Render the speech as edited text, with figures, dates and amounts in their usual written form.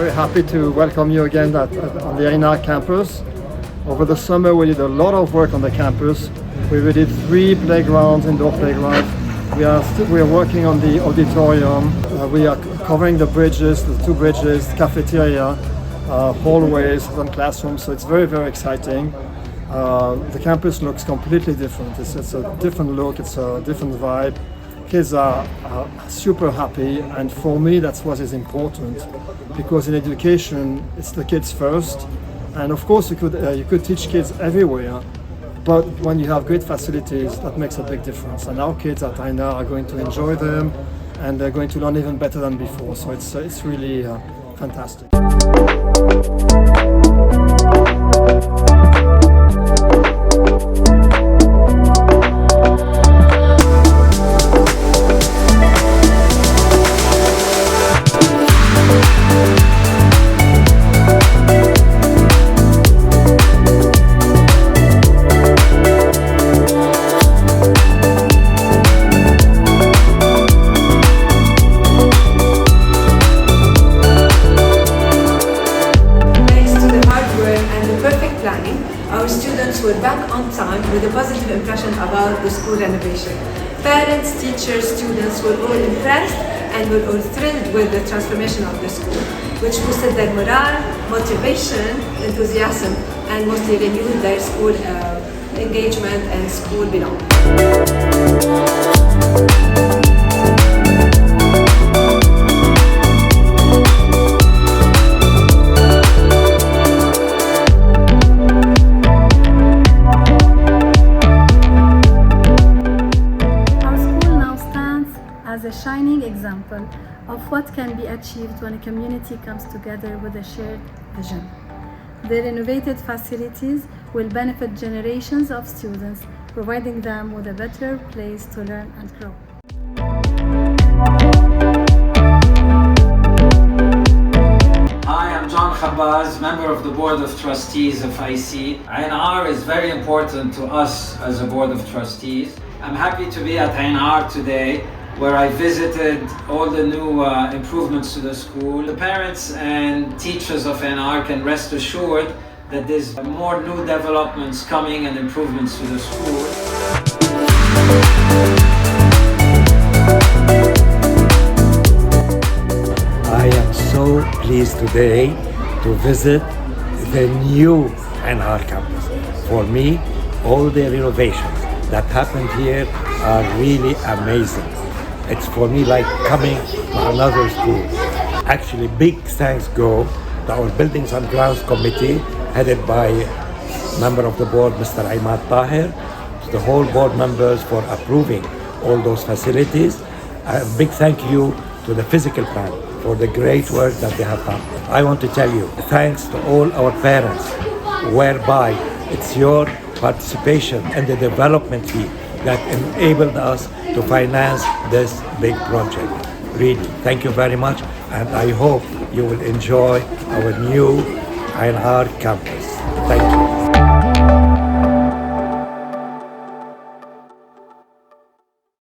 very happy to welcome you again on the Ain Aar campus. Over the summer we did a lot of work on the campus. We did 3 playgrounds, indoor playgrounds. We are working on the auditorium. We are covering the bridges, the 2 bridges, cafeteria, hallways, and classrooms. So it's very, very exciting. The campus looks completely different. It's a different look. It's a different vibe. Kids are super happy, and for me that's what is important, because in education it's the kids first, and of course you could teach kids everywhere, but when you have great facilities that makes a big difference, and our kids at Ain Aar are going to enjoy them and they're going to learn even better than before, so it's really fantastic. Our students were back on time with a positive impression about the school renovation. Parents, teachers, students were all impressed and were all thrilled with the transformation of the school, which boosted their morale, motivation, enthusiasm, and mostly renewed their school engagement and school belonging. As a shining example of what can be achieved when a community comes together with a shared vision. The renovated facilities will benefit generations of students, providing them with a better place to learn and grow. Hi, I'm John Khabaz, member of the Board of Trustees of IC. Ain Aar is very important to us as a Board of Trustees. I'm happy to be at Ain Aar today, where I visited all the new improvements to the school. The parents and teachers of Ain Aar can rest assured that there's more new developments coming and improvements to the school. I am so pleased today to visit the new Ain Aar campus. For me, all the renovations that happened here are really amazing. It's for me like coming to another school. Actually, big thanks go to our Buildings and Grounds Committee, headed by member of the board, Mr. Imad Tahir, to the whole board members for approving all those facilities. A big thank you to the physical plan for the great work that they have done. I want to tell you, thanks to all our parents, whereby it's your participation in the development fee that enabled us to finance this big project. Really, thank you very much, and I hope you will enjoy our new Ain Aar campus.